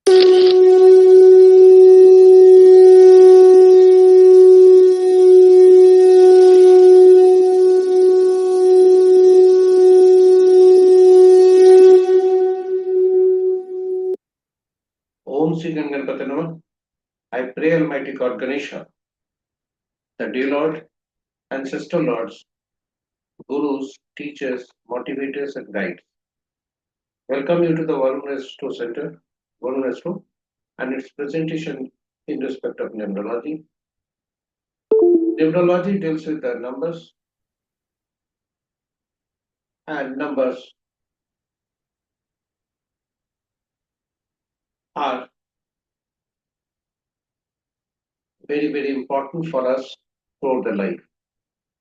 Om Sri Ganganapati Namah. I pray Almighty God Ganesha, the dear Lord, ancestor lords, gurus, teachers, motivators, and guides. Welcome you to the Varun Astro Center, Varun Astro, and its presentation in respect of numerology. Numerology deals with the numbers, and numbers are very, very important for us throughout the life.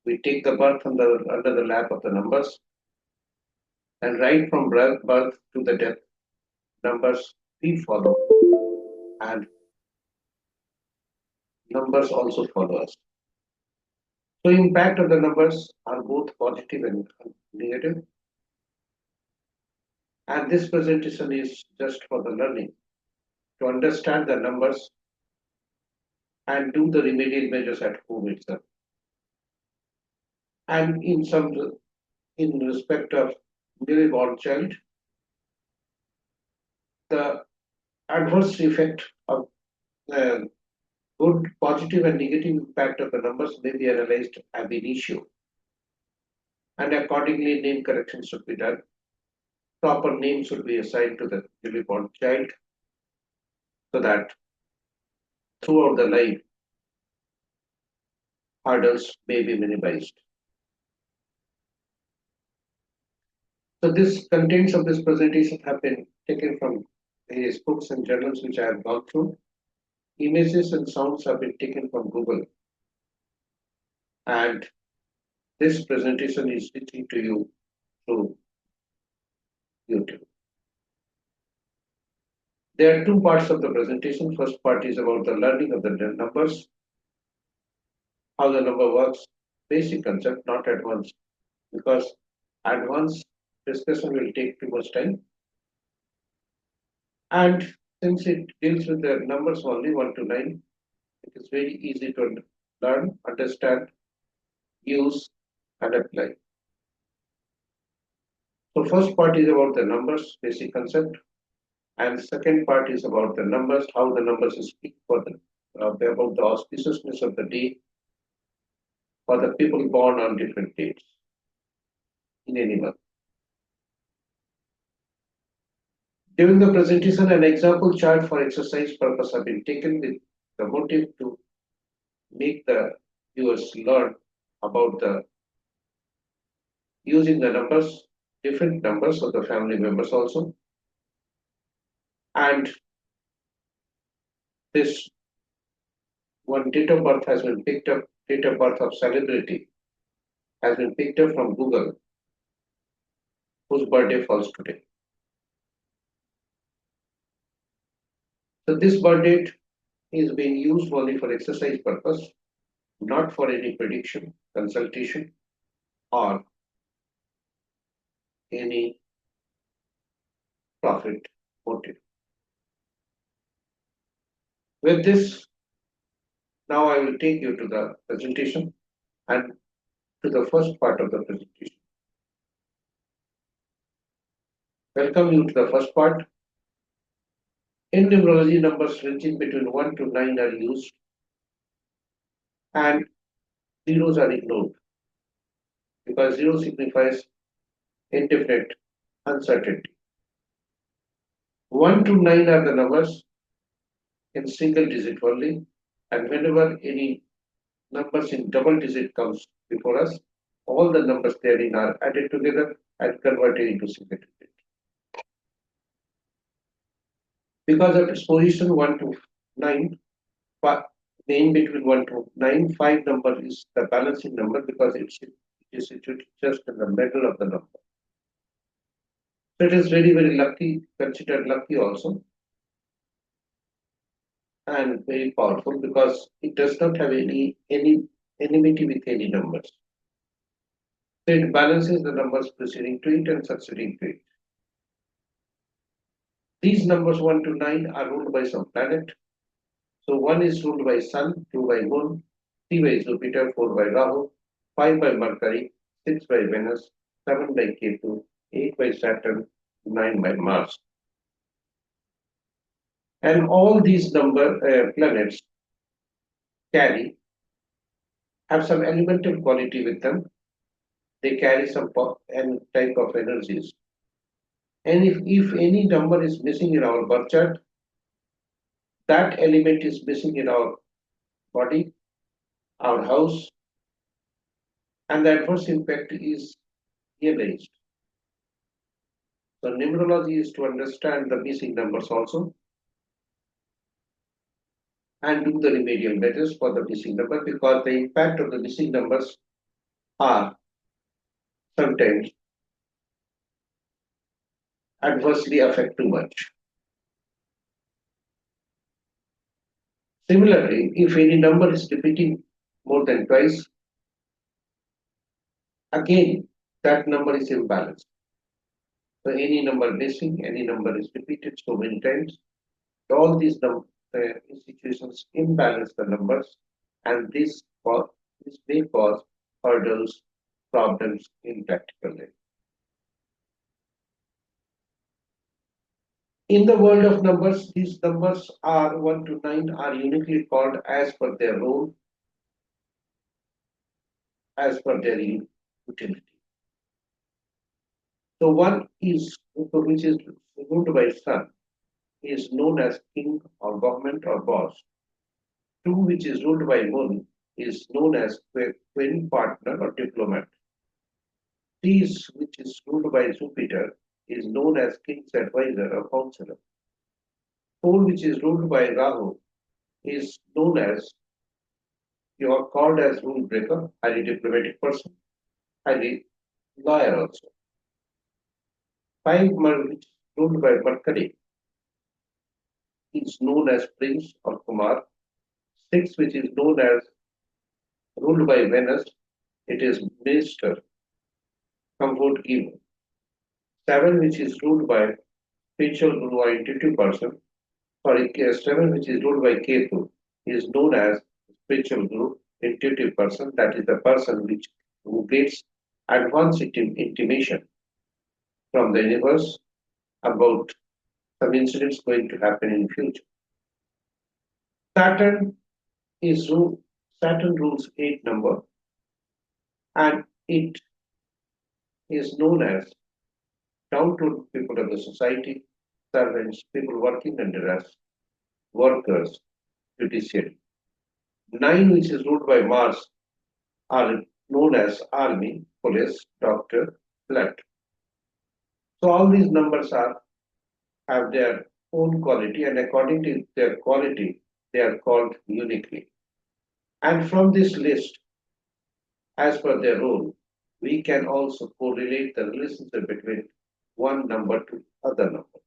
We take the birth under the lap of the numbers, and right from birth to the death, numbers we follow, and numbers also follow us. So impact of the numbers are both positive and negative. And this presentation is just for the learning to understand the numbers and do the remedial measures at home itself. And in respect of newly born child, the adverse effect of good, positive, and negative impact of the numbers may be analyzed ab initio, and accordingly name corrections should be done. Proper name should be assigned to the newly born child so that throughout the life hurdles may be minimized. So this contents of this presentation have been taken from various books and journals which I have gone through. Images and sounds have been taken from Google. And this presentation is reaching to you through YouTube. There are two parts of the presentation. First part is about the learning of the numbers, how the number works, basic concept, not advanced, because advanced discussion will take too much time. And since it deals with the numbers only 1 to 9, it is very easy to learn, understand, use, and apply. So first part is about the numbers, basic concept, and second part is about the numbers, how the numbers speak for the about the auspiciousness of the day for the people born on different dates in any month. During the presentation, an example chart for exercise purpose have been taken with the motive to make the viewers learn about the using the numbers, different numbers of the family members also. And this one date of birth has been picked up, date of birth of celebrity has been picked up from Google, whose birthday falls today. So this birth date is being used only for exercise purpose, not for any prediction, consultation, or any profit motive. With this, now I will take you to the presentation and to the first part of the presentation. Welcome you to the first part. In numerology, numbers ranging between 1 to 9 are used and zeros are ignored because 0 signifies indefinite uncertainty. 1 to 9 are the numbers in single digit only, and whenever any numbers in double digit comes before us, all the numbers therein are added together and converted into single digit. Because of its position 1 to 9, the in between 1 to 9, 5 number is the balancing number because it is situated just in the middle of the number. So it is very, very lucky, considered lucky also, and very powerful because it does not have any enmity with any numbers. So it balances the numbers preceding to it and succeeding to it. These numbers 1 to 9 are ruled by some planet. So 1 is ruled by Sun, 2 by Moon, 3 by Jupiter, 4 by Rahu, 5 by Mercury, 6 by Venus, 7 by Ketu, 8 by Saturn, 9 by Mars. And all these planets have some elemental quality with them. They carry some type of energies. And if any number is missing in our birth chart, that element is missing in our body, our house, and the adverse impact is realized. So numerology is to understand the missing numbers also and do the remedial measures for the missing number, because the impact of the missing numbers are sometimes adversely affect too much. Similarly, if any number is repeating more than twice, again that number is imbalanced. So any number missing, any number is repeated so many times, all these institutions imbalance the numbers, and this may cause hurdles, problems in practical life. In the world of numbers, these numbers are 1 to 9 are uniquely called as per their role, as per their utility. So 1 is, which is ruled by Sun, is known as king or government or boss. 2, which is ruled by Moon, is known as twin partner or diplomat. 3, which is ruled by Jupiter, is known as king's advisor or counselor. 4, which is ruled by Rahu, is known as, you are called as rule breaker, highly diplomatic person, highly lawyer also. 5, which is ruled by Mercury, is known as prince or Kumar. 6, which is known as ruled by Venus, it is minister, comfort giver. 7, which is ruled by spiritual guru or intuitive person. Sorry, 7, which is ruled by Ketu, is known as spiritual guru, intuitive person. That is the person who gets advanced intimation from the universe about some incidents going to happen in future. Saturn Saturn rules 8 number, and it is known as down-to people of the society, servants, people working under us, workers, judiciary. 9, which is ruled by Mars, are known as army, police, doctor, blood. So all these numbers have their own quality, and according to their quality, they are called uniquely. And from this list, as per their role, we can also correlate the relationship between one number to other number.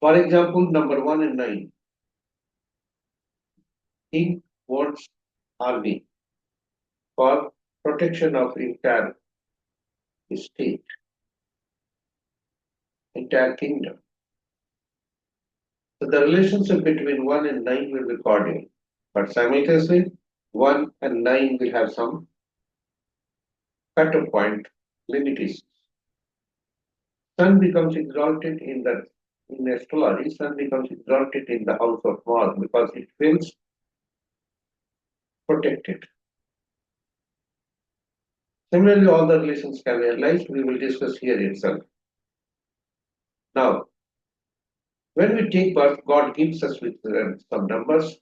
For example, number 1 and 9. King wants army for protection of entire state, entire kingdom. So the relationship between 1 and 9 will be cordial, but simultaneously 1 and 9 will have some cutoff point limitations. Sun becomes exalted in astrology, Sun becomes exalted in the house of Mars because it feels protected. Similarly, all the relations can be analyzed. We will discuss here itself. Now, when we take birth, God gives us with some numbers,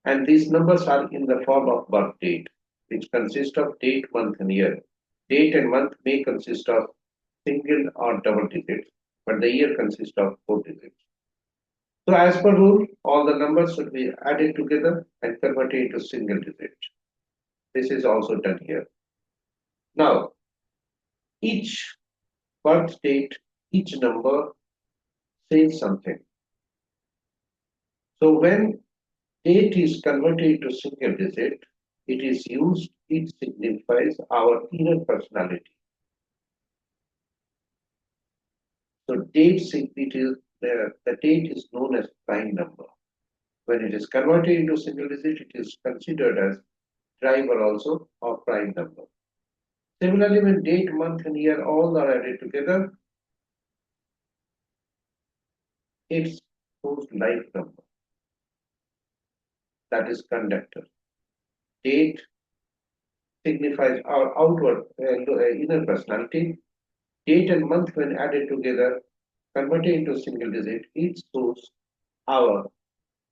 and these numbers are in the form of birth date, which consist of date, month, and year. Date and month may consist of single or double digits, but the year consists of 4 digits. So as per rule, all the numbers should be added together and converted into single digits. This is also done here. Now, each birth date, each number says something. So when date is converted to single digit, it signifies our inner personality. So the date is known as prime number. When it is converted into single digit, it is considered as driver also of prime number. Similarly, when date, month, and year all are added together, it's whose life number, that is conductor. Date signifies our outward inner personality. Date and month, when added together, converted into single digit, it shows our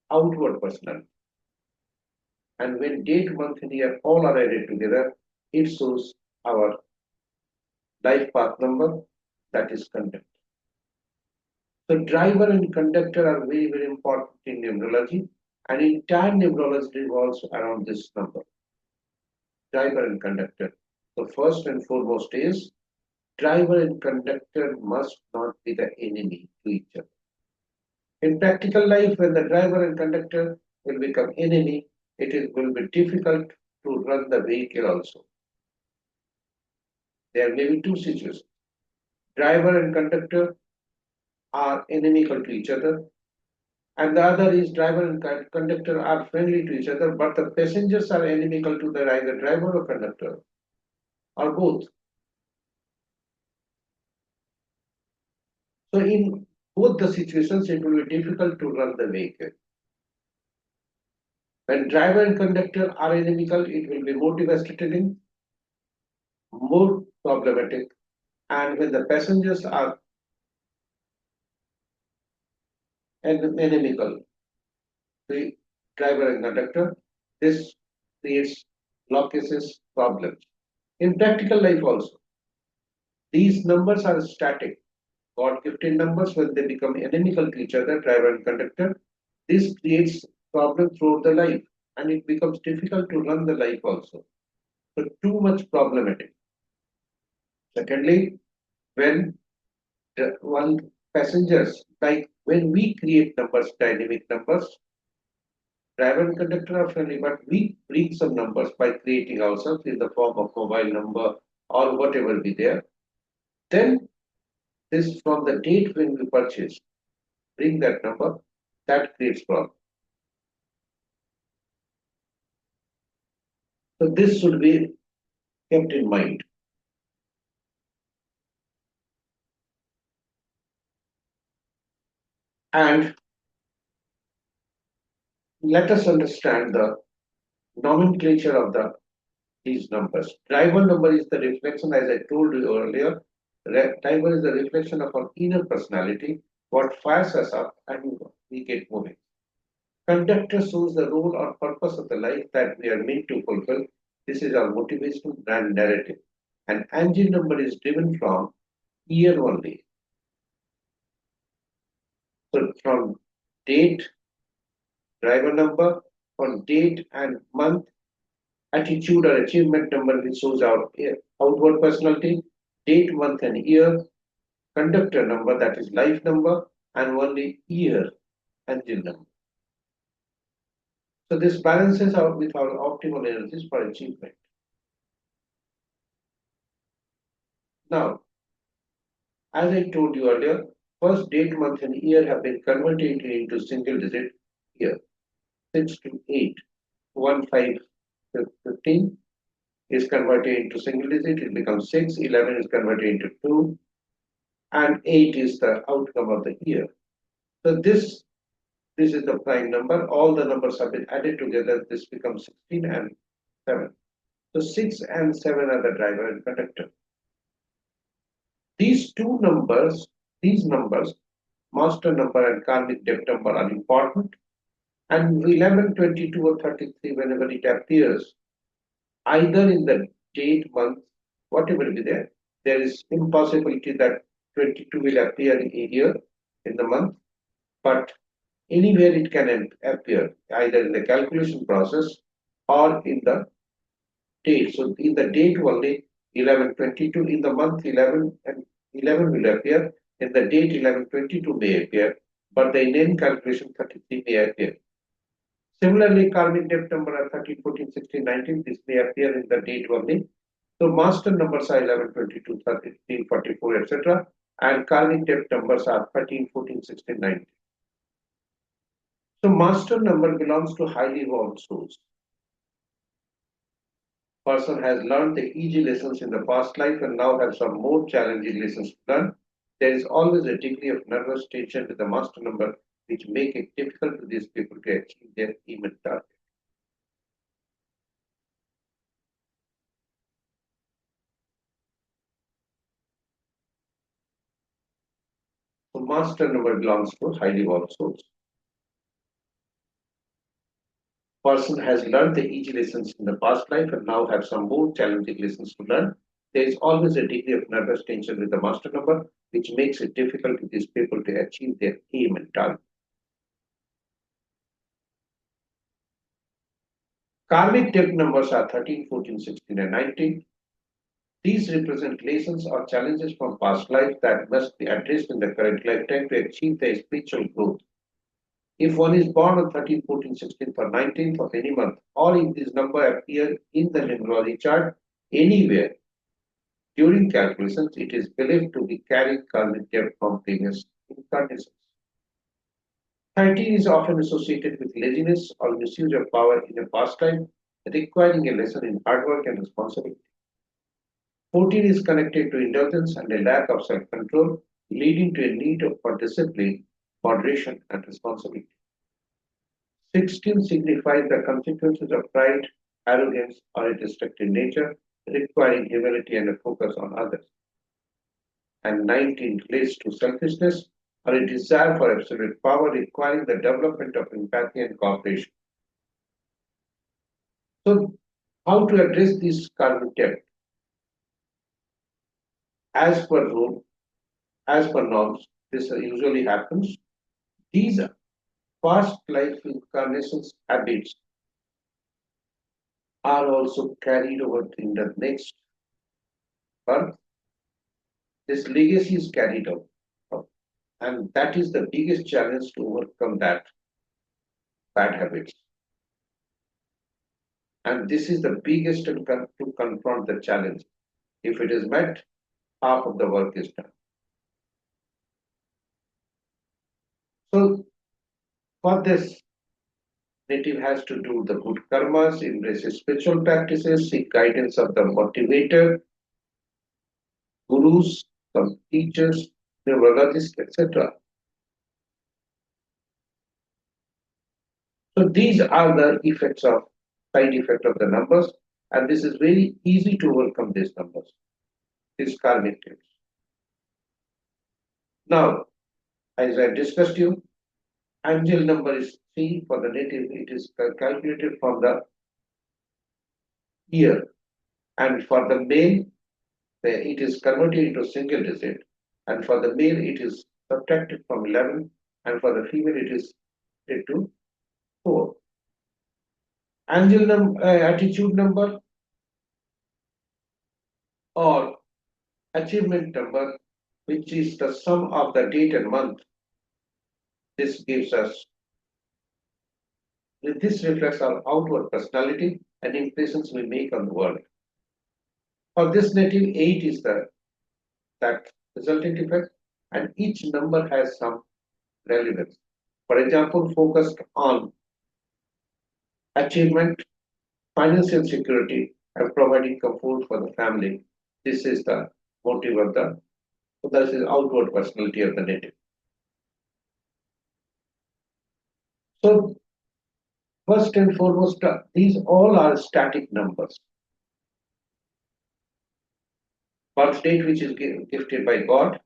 outward personality. And when date, month, and year all are added together, it shows our life path number, that is conductor. So driver and conductor are very, very important in numerology, and entire numerology revolves around this number, driver and conductor. So first and foremost is driver and conductor must not be the enemy to each other. In practical life, when the driver and conductor will become enemy, will be difficult to run the vehicle also. There may be two situations. Driver and conductor are inimical to each other, and the other is driver and conductor are friendly to each other, but the passengers are inimical to the either driver or conductor, or both. So in both the situations, it will be difficult to run the vehicle. When driver and conductor are inimical, it will be more devastating, more problematic, and when the passengers are inimical, the driver and conductor, this creates blockages, problems. In practical life also, these numbers are static. God-gifted numbers, when they become inimical to each other, driver and conductor, this creates problems throughout the life, and it becomes difficult to run the life also. So too much problematic. Secondly, when one passengers, like when we create numbers, dynamic numbers, driver and conductor are friendly, but we bring some numbers by creating ourselves in the form of mobile number or whatever be there. Then this from the date when we purchase, bring that number, that creates problem. So this should be kept in mind. And let us understand the nomenclature of these numbers. Driver number is the reflection, as I told you earlier. Driver is the reflection of our inner personality, what fires us up, and we get moving. Conductor shows the role or purpose of the life that we are meant to fulfill. This is our motivational brand narrative. And engine number is driven from year only. So from date, driver number, from date and month, attitude or achievement number, which shows our outward personality, date, month, and year, conductor number, that is life number, and only year, engine number. So this balances out with our optimal energies for achievement. Now, as I told you earlier, first date, month, and year have been converted into single digit year. 6 to 8, 1, 5, 15 is converted into single digit, it becomes 6, 11 is converted into 2, and 8 is the outcome of the year. So this is the prime number. All the numbers have been added together. This becomes 16 and 7. So 6 and 7 are the driver and conductor. These numbers, master number and karmic depth number, are important. And 11, 22, or 33, whenever it appears, either in the date, month, whatever be there is impossibility that 22 will appear here in the month, but anywhere it can appear, either in the calculation process or in the date. So in the date only 11, 22, in the month 11 and 11 will appear, in the date 11, 22 may appear, but the name calculation 33 may appear. Similarly, karmic depth number are 13, 14, 16, 19, this may appear in the date only. So master numbers are 11, 22, 33, 44, etc. and karmic depth numbers are 13, 14, 16, 19. So master number belongs to highly evolved souls. Person has learned the easy lessons in the past life and now has some more challenging lessons to learn. There is always a degree of nervous tension with the master number which make it difficult for these people to achieve their aim and target. So master number belongs to highly evolved souls. Person has learned the easy lessons in the past life and now have some more challenging lessons to learn. There is always a degree of nervous tension with the master number, which makes it difficult for these people to achieve their aim and target. Karmic depth numbers are 13, 14, 16, and 19. These represent lessons or challenges from past life that must be addressed in the current lifetime to achieve their spiritual growth. If one is born on 13, 14, 16th, or 19th of any month, or if this number appears in the numerology chart anywhere during calculations, it is believed to be carrying karmic debt from previous incarnations. 13 is often associated with laziness or misuse of power in a past life, requiring a lesson in hard work and responsibility. 14 is connected to indulgence and a lack of self control, leading to a need for discipline, moderation, and responsibility. 16 signifies the consequences of pride, arrogance, or a destructive nature, requiring humility and a focus on others. And 19 relates to selfishness or a desire for absolute power, requiring the development of empathy and cooperation. So, how to address this karmic debt? As per rule, as per norms, this usually happens. These past life incarnations habits are also carried over in the next birth. This legacy is carried out. And that is the biggest challenge to overcome that bad habits. And this is the biggest to confront the challenge. If it is met, half of the work is done. So for this, native has to do the good karmas, embrace spiritual practices, seek guidance of the motivator, gurus, some teachers, neurologists, etc. So these are the effects of side effect of the numbers, and this is very easy to overcome these numbers, these karmic traits. Now, as I discussed you, angel number is 3 for the native. It is calculated from the year, and for the male, it is converted into single digit, and for the male, it is subtracted from 11, and for the female, it is into 4. Angel attitude number or achievement number, which is the sum of the date and month. This gives us, this reflects our outward personality and impressions we make on the world. For this native, 8 is that resultant effect, and each number has some relevance. For example, focused on achievement, financial security, and providing comfort for the family. This is the motive of so this is outward personality of the native. So first and foremost, these all are static numbers. Birth date, which is gifted by God,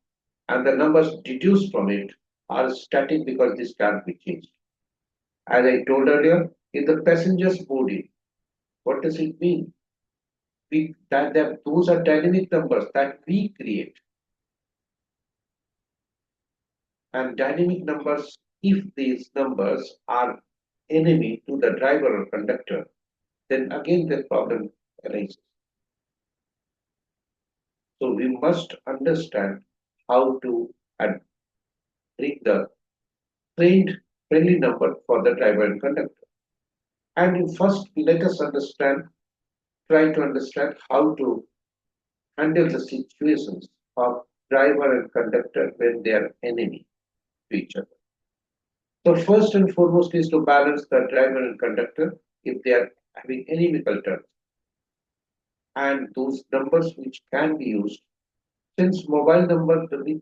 and the numbers deduced from it are static because this can't be changed. As I told earlier, in the passenger's body, what does it mean? Those are dynamic numbers that we create. And dynamic numbers, if these numbers are enemy to the driver or conductor, then again the problem arises. So we must understand how to bring the trained friendly number for the driver and conductor. And first, let us try to understand how to handle the situations of driver and conductor when they are enemy to each other. So first and foremost is to balance the driver and conductor if they are having inimical terms. And those numbers which can be used, since mobile number we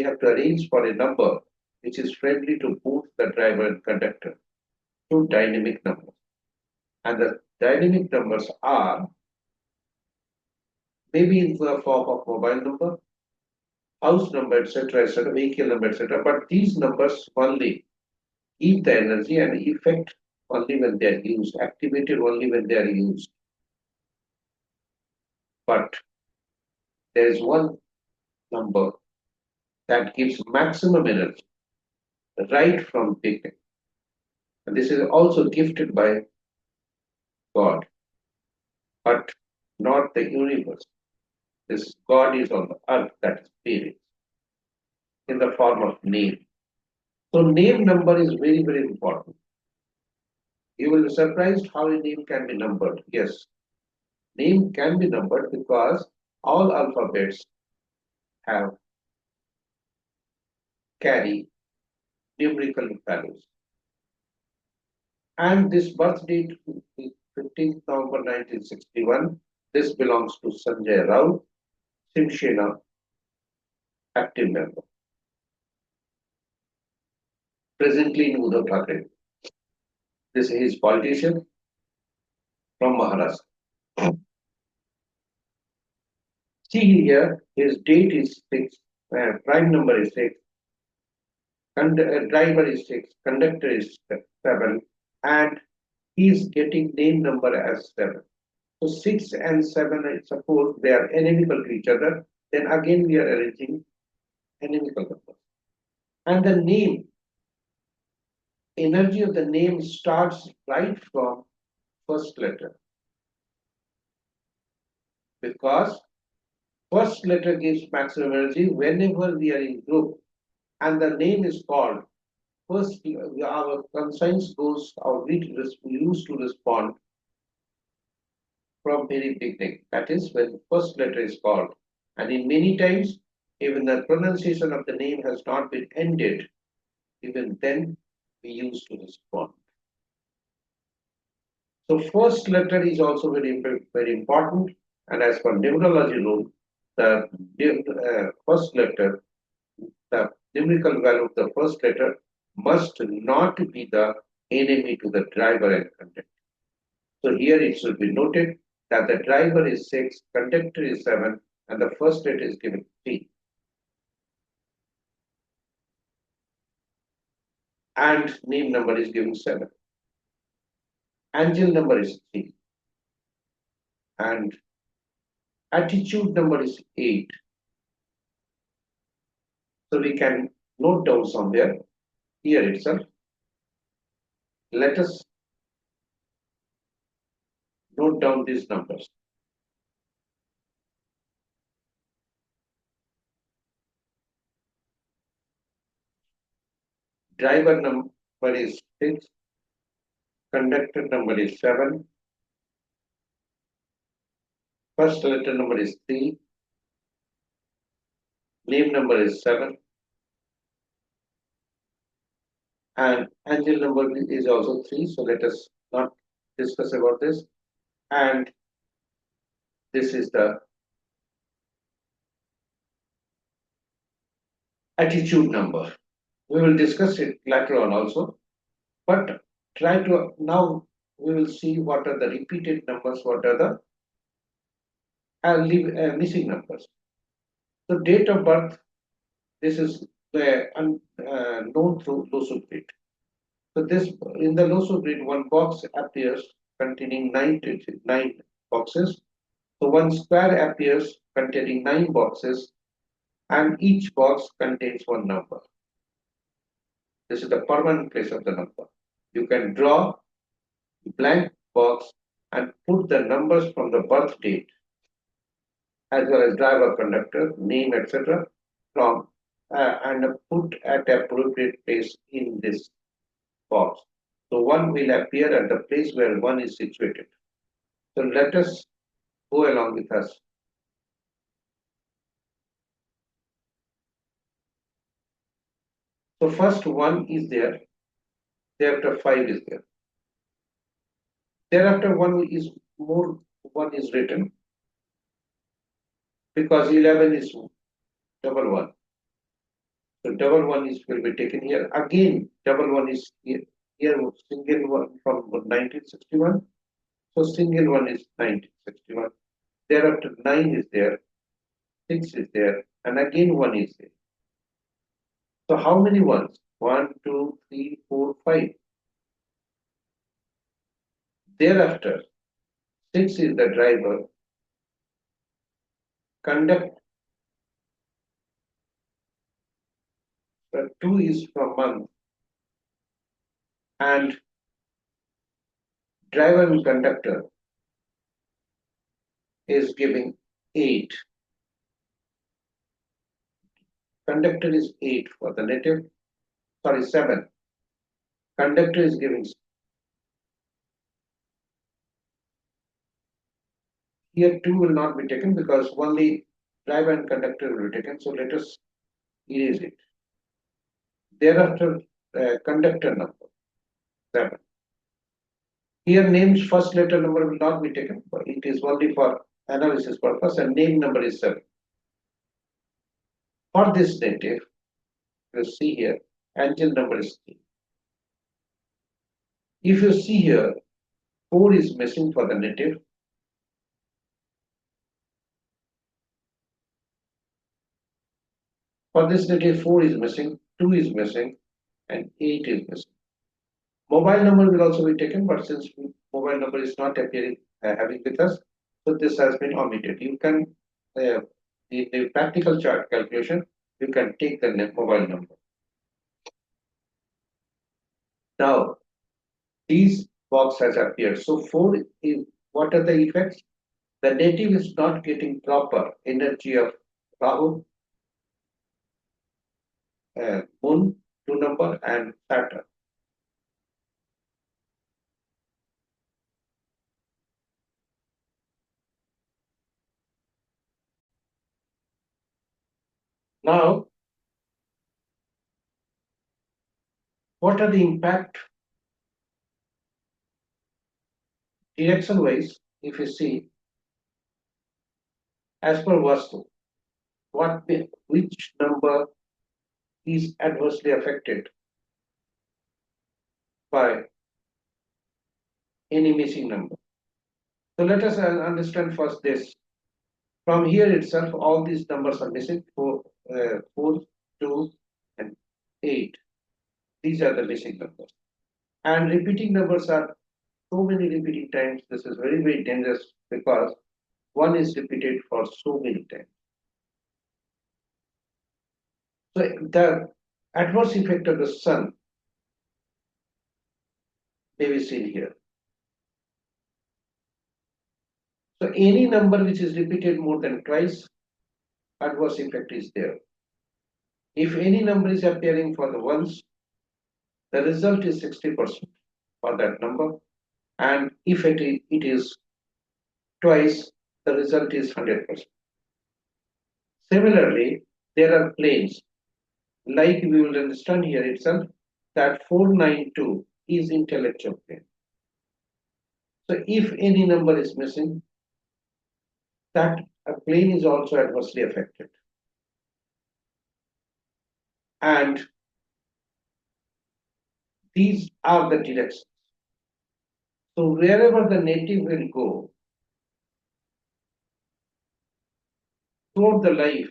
have to arrange for a number which is friendly to both the driver and conductor to dynamic numbers. And the dynamic numbers are maybe in the form of mobile number, house number, etc., vehicle number, etc. But these numbers only keep the energy and effect only when they are used, activated only when they are used. But there is one number that gives maximum energy right from beginning. And this is also gifted by God, but not the universe. This God is on the earth, that is spirit, in the form of name. So name number is very, very important. You will be surprised how a name can be numbered. Yes, name can be numbered because all alphabets have carry numerical values. And this birth date is 15th November 1961. This belongs to Sanjay Rao, Shivsena, active member. Presently in Uddhav Thackeray. This is politician from Maharashtra. See here, his date is 6, prime number is 6, driver is 6, conductor is 7, and he is getting name number as 7. So 6 and 7, I suppose they are inimical to each other. Then again we are arranging inimical numbers. And the name, energy of the name starts right from first letter. Because first letter gives maximum energy whenever we are in group and the name is called. First, our conscience goes, we used to respond from very beginning. That is when first letter is called. And in many times, even the pronunciation of the name has not been ended, even then we used to respond. So first letter is also very, very important. And as per numerology rule, the first letter, the numerical value of the first letter must not be the enemy to the driver and conductor. So here it should be noted that the driver is 6, conductor is 7, and the first letter is given 3. And name number is given 7. Angel number is 3. And attitude number is 8. So we can note down somewhere here itself. Let us note down these numbers. Driver number is 6, conductor number is 7, first letter number is 3, name number is 7, and angel number is also 3. So let us not discuss about this. And this is the attitude number. We will discuss it later on also, but try to now we will see what are the repeated numbers, what are the missing numbers. So date of birth, this is known through Losuk grid. So this in the Losuk grid, one box appears containing 9 boxes. So one square appears containing 9 boxes, and each box contains one number. This is the permanent place of the number. You can draw a blank box and put the numbers from the birth date as well as driver, conductor, name, etc. from and put at appropriate place in this box. So one will appear at the place where one is situated. So let us go along with us. So first 1 is there, thereafter 5 is there. Thereafter 1 is written because 11 is double 1. So double 1 is will be taken here. Again, double 1 is here, single 1 from 1961. So single 1 is 1961. Thereafter 9 is there, 6 is there, and again 1 is there. So how many ones? 1, 2, 3, 4, 5. Thereafter, 6 is the driver, conductor 2 is for month, and driver and conductor is giving 8. Conductor is 8 for the native, sorry, 7. Conductor is giving, here 2 will not be taken because only driver and conductor will be taken. So let us erase it. Thereafter, conductor number 7. Here name's first letter number will not be taken, but it is only for analysis purpose, and name number is 7. For this native, you see here, angel number is 3. If you see here, 4 is missing for the native. For this native, 4 is missing, 2 is missing, and 8 is missing. Mobile number will also be taken, but since mobile number is not appearing, having with us, so this has been omitted. You can, in the practical chart calculation, you can take the mobile number. Now, these box has appeared. So 4 is, what are the effects? The native is not getting proper energy of Rahu, Moon, 2 number, and Saturn. Now, what are the impact direction wise? If you see, as per Vastu, which number is adversely affected by any missing number? So let us understand first this. From here itself, all these numbers are missing: 4, 2, and 8. These are the missing numbers. And repeating numbers are so many repeating times. This is very, very dangerous because 1 is repeated for so many times. So the adverse effect of the sun may be seen here. So any number which is repeated more than twice, adverse effect is there. If any number is appearing for the ones, the result is 60% for that number. And if it is twice, the result is 100%. Similarly, there are planes, like we will understand here itself, that 492 is intellectual plane. So if any number is missing, that a plane is also adversely affected. And these are the directions. So wherever the native will go throughout the life,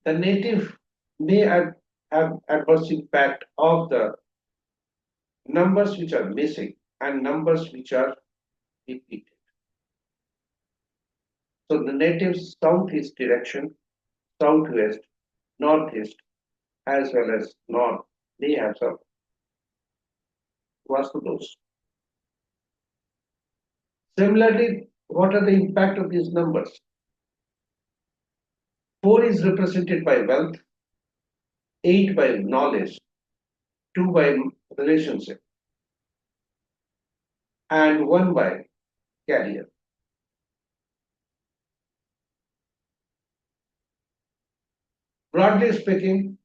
the native may have adverse impact of the numbers which are missing and numbers which are repeated. So the native southeast direction, southwest, northeast, as well as north, they have some Vastu dose. Similarly, what are the impact of these numbers? 4 is represented by wealth, 8 by knowledge, 2 by relationship, and 1 by career. Broadly speaking,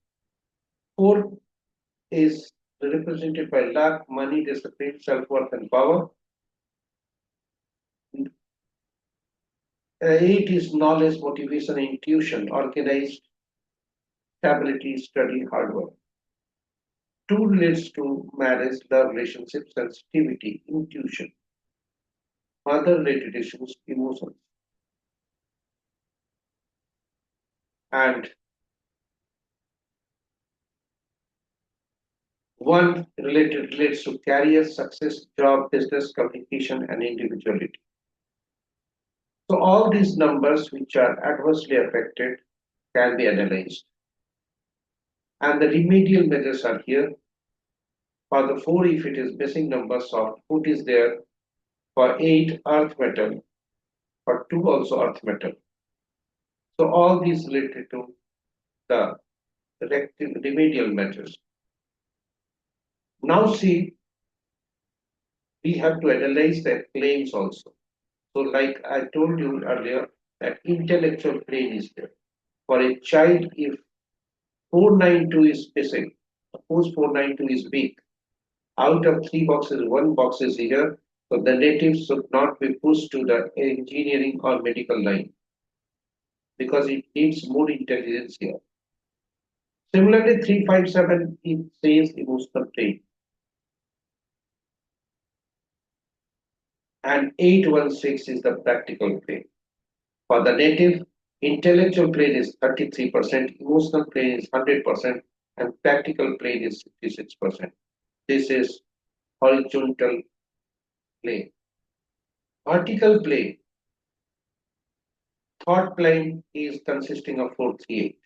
4 is represented by luck, money, discipline, self-worth, and power. 8 is knowledge, motivation, intuition, organized, stability, study, hard work. 2 relates to marriage, love, relationship, sensitivity, intuition, mother-related issues, emotions. And 1 relates to career, success, job, business, communication, and individuality. So all these numbers which are adversely affected can be analyzed. And the remedial measures are here. For the 4, if it is missing numbers of food is there. For 8, earth metal. For 2, also earth metal. So all these related to the remedial measures. Now see, we have to analyze their claims also. So like I told you earlier, that intellectual plane is there. For a child, if 492 is missing, suppose 492 is weak, out of 3 boxes, 1 box is here, so the native should not be pushed to the engineering or medical line because it needs more intelligence here. Similarly, 357 it says emotional plane, and 816 is the practical plane. For the native, intellectual plane is 33%, emotional plane is 100%, and practical plane is 66%. This is horizontal plane. Vertical plane, thought plane is consisting of 438.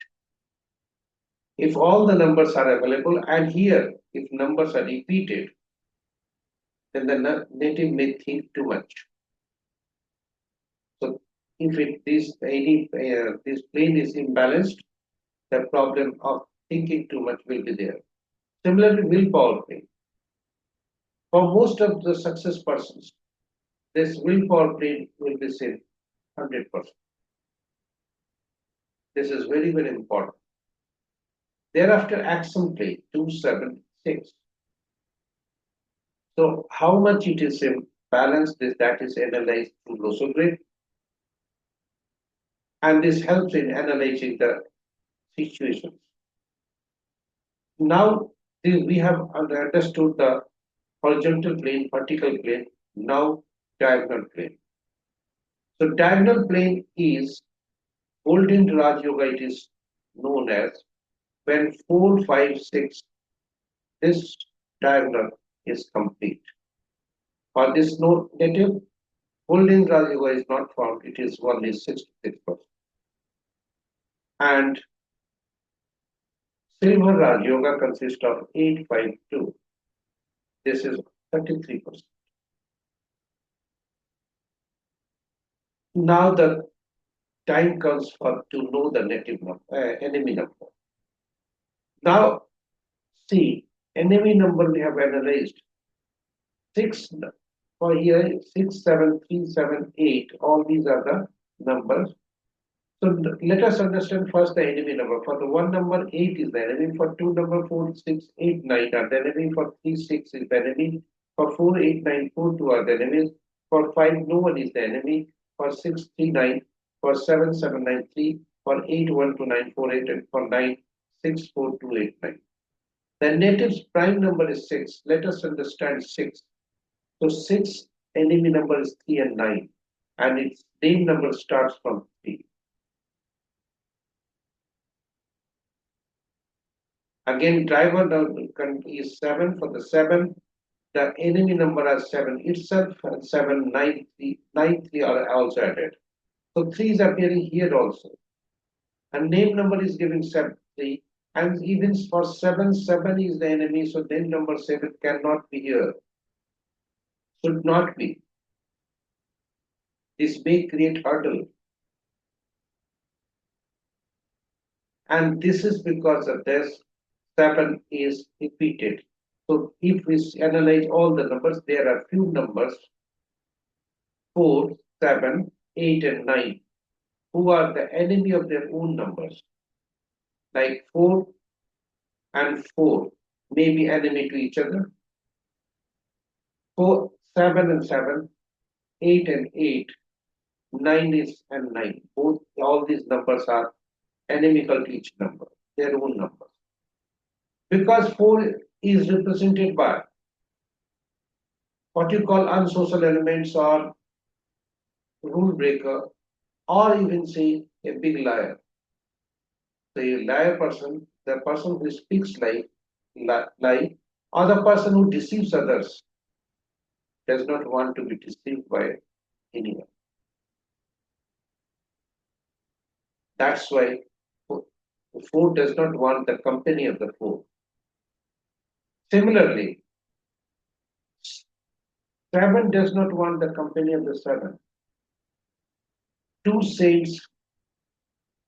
If all the numbers are available, and here, if numbers are repeated, then the native may think too much. So if this plane is imbalanced, the problem of thinking too much will be there. Similarly, willpower plane. For most of the success persons, this willpower plane will be same 100%. This is very, very important. Thereafter, action plane 276. So how much it is in balance, that is analyzed through losogrid. And this helps in analyzing the situations. Now we have understood the horizontal plane, vertical plane, now diagonal plane. So diagonal plane is golden Raj Yoga, it is known as when 4, 5, 6, this diagonal is complete. For this native, golden Raj Yoga is not found, it is only 66%. And silver Raj Yoga consists of 852. This is 33%. Now the time comes for to know the native enemy number. Now see, enemy number we have analyzed 6 for here 6, 7, 3, 7, 8. All these are the numbers. So let us understand first the enemy number. For the 1 number, 8 is the enemy. For 2 number, 4, 6, 8, 9 are the enemy. For 3, 6 is the enemy. For 4, 8, 9, 4, 2 are the enemies. For 5, no one is the enemy. For 6, 3, 9. For 7, 7, 9, 3. For 8, 1, 2, 9, 4, 8. And for 9, 6, 4, 2, 8, 9. The native's prime number is 6. Let us understand 6. So 6 enemy number is 3 and 9. And its name number starts from 3. Again, driver is 7. For the 7, the enemy number is 7 itself, and 7, 9, 3, 9, 3 are also added. So 3 is appearing here also. And name number is given 7, 3. And even for 7, 7 is the enemy, so name number 7 cannot be here. Should not be. This may create hurdle. And this is because of this 7 is repeated. So if we analyze all the numbers, there are few numbers 4, 7, 8, and 9 who are the enemy of their own numbers. like 4 and 4 may be enemy to each other. 4, 7 and 7, 8 and 8, 9 is and 9. Both all these numbers are inimical to each number, their own numbers. Because 4 is represented by what you call unsocial elements or rule breaker, or even say a big liar. The liar person, the person who speaks lie, or the person who deceives others, does not want to be deceived by anyone. That's why the 4 does not want the company of the 4. Similarly, 7 does not want the company of the 7. Two saints,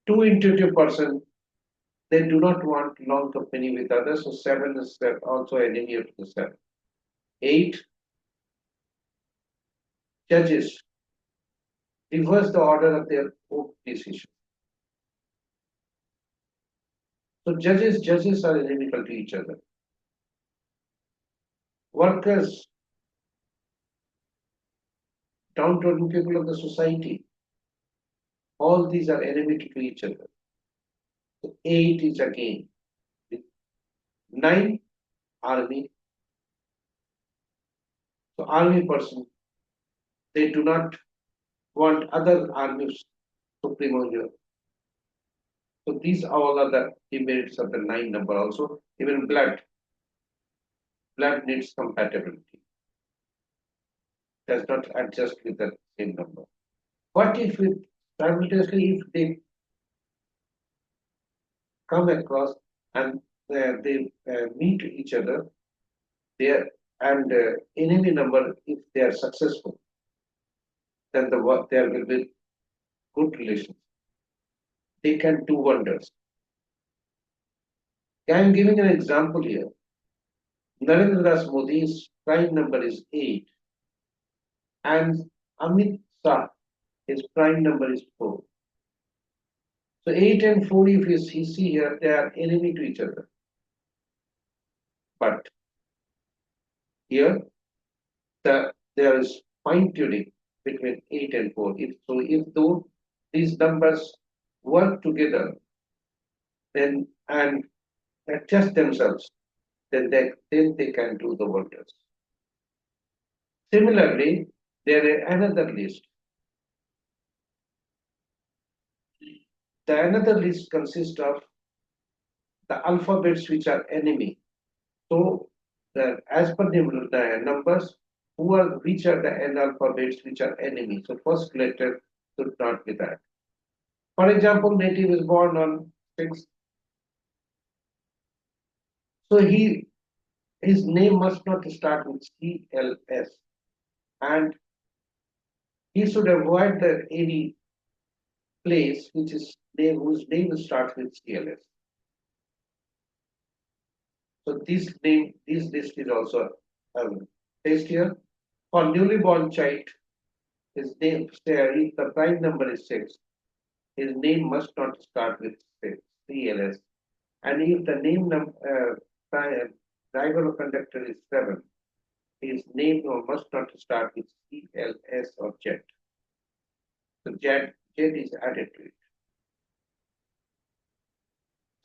two intuitive person, they do not want long company with others, so 7 is also enemy of the 7. 8, judges, reverse the order of their own decision. So judges are inimical to each other. Workers, downtrodden people of the society, all these are enemy to each other. So 8 is again 9, army. So army person, they do not want other armies supremo here. So these all are the demerits of the 9 number also. Even blood needs compatibility, does not adjust with the same number. What if it simultaneously, if they come across and they meet each other, there and enemy number, if they are successful, then there will be good relations. They can do wonders. I am giving an example here. Narendra Das Modi's prime number is 8, and Amit Shah, his prime number is 4. So 8 and 4, if you see here, they are enemy to each other. But here, there is fine tuning between 8 and 4. If these numbers work together, then and adjust themselves, then they can do the wonders. Similarly, there is another list. The another list consists of the alphabets which are enemy. So, as per the numbers, which are the n alphabets which are enemy. So, first letter should not be that. For example, native is born on 6. So his name must not start with CLS, and he should avoid any place whose name starts with CLS. So this list is also placed here. For newly born child, his name, if the prime number is 6, his name must not start with CLS. And if the name driver or conductor is 7, his name must not start with CLS or jet. So jet is added to it.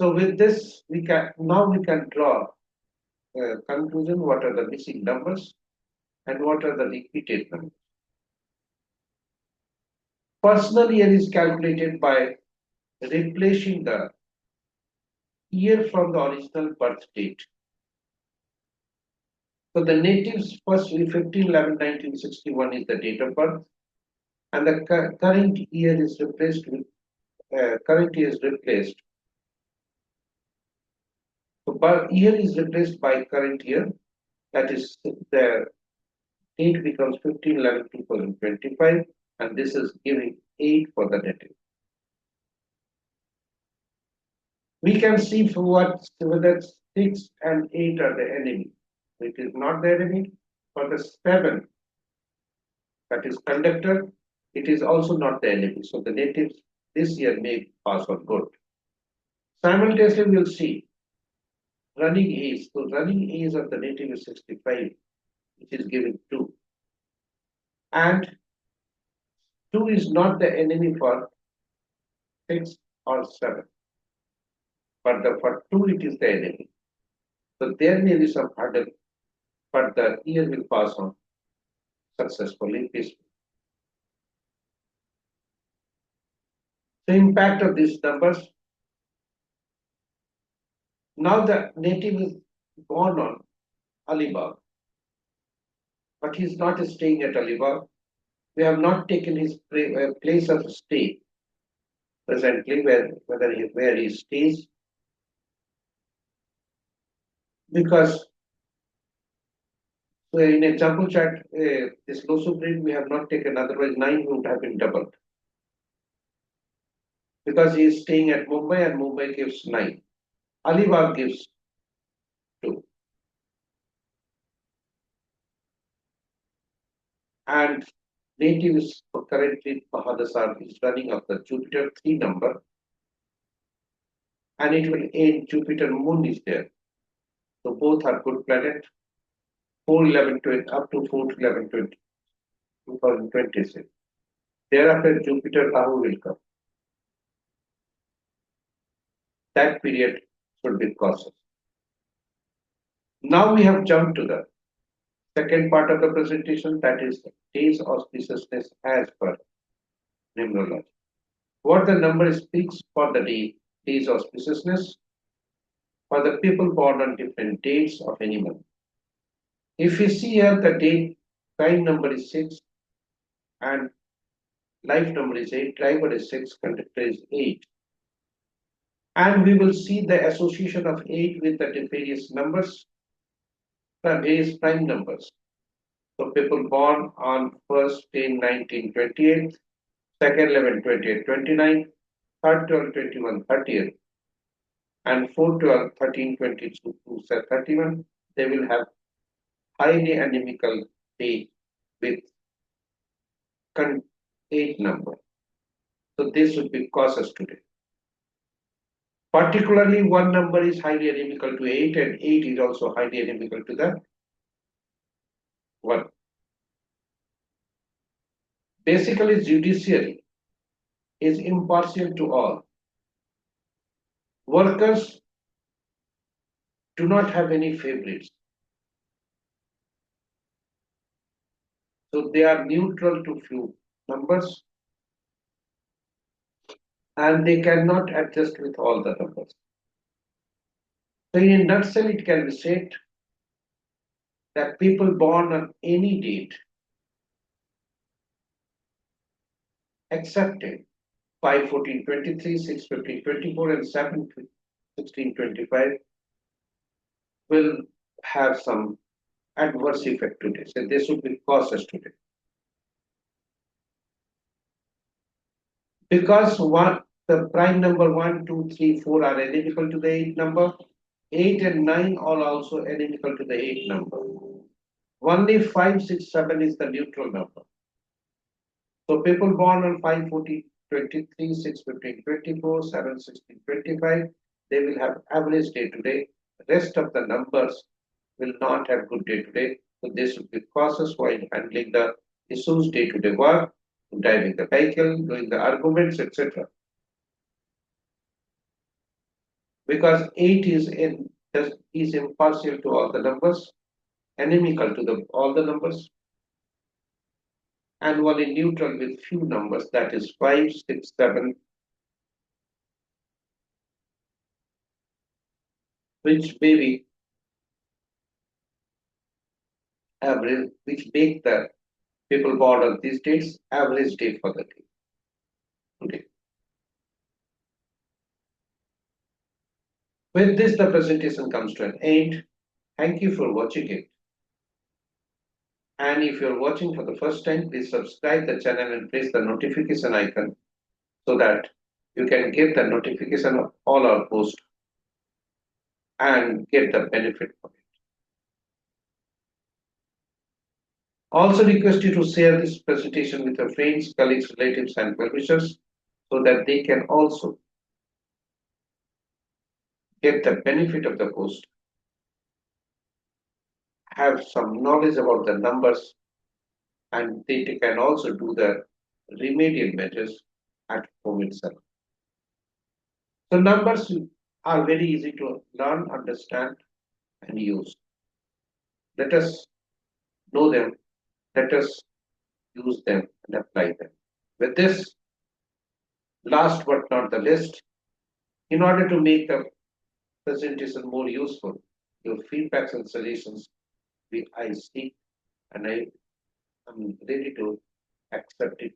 So with this, we can draw a conclusion. What are the missing numbers and what are the repeated numbers? Personal year is calculated by replacing the year from the original birth date. So the natives first 15/11/1961 is the date of birth, and the current year is replaced with current year is replaced. So year is replaced by current year. That is the date becomes 15/11/2025, and this is giving 8 for the native. We can see for whether 6 and 8 are the enemy. It is not the enemy. For the 7, that is conductor, it is also not the enemy. So the natives this year may pass on good. Simultaneously, we'll see running age. So running age of the native is 65, which is given 2. And 2 is not the enemy for 6 or 7, but for 2 it is the enemy. So there may be some hurdle, but the year will pass on successfully, peacefully. The impact of these numbers. Now the native is born on Alibag, but he's not staying at Alibag. We have not taken his place of stay presently, where he stays, because in example chart, this Losu breed we have not taken, otherwise 9 would have been doubled. Because he is staying at Mumbai and Mumbai gives 9. Alibag gives 2. And native is currently Mahadasar is running of the Jupiter 3 number, and it will end Jupiter Moon is there. So both are good planet. 4, 11, 20, up to 4 to 11, 20, 2026. Thereafter, Jupiter Rahu will come. That period should be cautious. Now we have jumped to the second part of the presentation, that is days auspiciousness as per numerology. What the number speaks for the days auspiciousness for the people born on different dates of any month. If you see here, the date, prime number is 6 and life number is 8, driver is 6, conductor is 8. And we will see the association of 8 with the various numbers, the various prime numbers. So people born on 1st 10 1928, 2nd 11 28 29, 3rd 12 21 30th, and 4th 12 13 22 31, they will have highly anemical day with 8 number. So this would be cautious today. Particularly one number is highly anemical to 8 and 8 is also highly anemical to the 1. Basically, judiciary is impartial to all. Workers do not have any favorites. So they are neutral to few numbers and they cannot adjust with all the numbers. So in a nutshell, it can be said that people born on any date except 5 14 23, 6 15 24, and 7 16 25 will have some adverse effect today. So this would be cautious today. Because the prime number 1, 2, 3, 4 are identical to the 8 number, 8 and 9 are also identical to the 8 number. Only 5, 6, 7 is the neutral number. So people born on 5, 14, 23, 6, 15, 24, 7, 16, 25, they will have average day today. The rest of the numbers will not have good day today. So they should be cautious while handling the issues day-to-day work, driving the vehicle, doing the arguments, etc. Because 8 is impartial to all the numbers, inimical to all the numbers, and one in neutral with few numbers, that is 5, 6, 7, which may be average, which make the people born on these dates average day for the day today. With this, the presentation comes to an end. Thank you for watching it. And if you're watching for the first time, please subscribe the channel and press the notification icon so that you can get the notification of all our posts and get the benefit from it. Also request you to share this presentation with your friends, colleagues, relatives, and well-wishers so that they can also get the benefit of the post, have some knowledge about the numbers, and they can also do the remedial measures at home itself. So numbers are very easy to learn, understand, and use. Let us know them, let us use them and apply them. With this, last but not the least, in order to make the presentation more useful, your feedbacks and suggestions I seek and I am ready to accept it,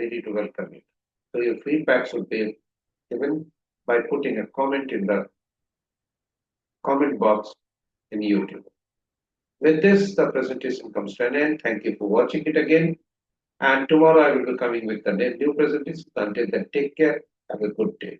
ready to welcome it. So your feedback should be given by putting a comment in the comment box in YouTube. With this, the presentation comes to an end. Thank you for watching it again. And tomorrow I will be coming with the new presentation. Until then, take care. Have a good day.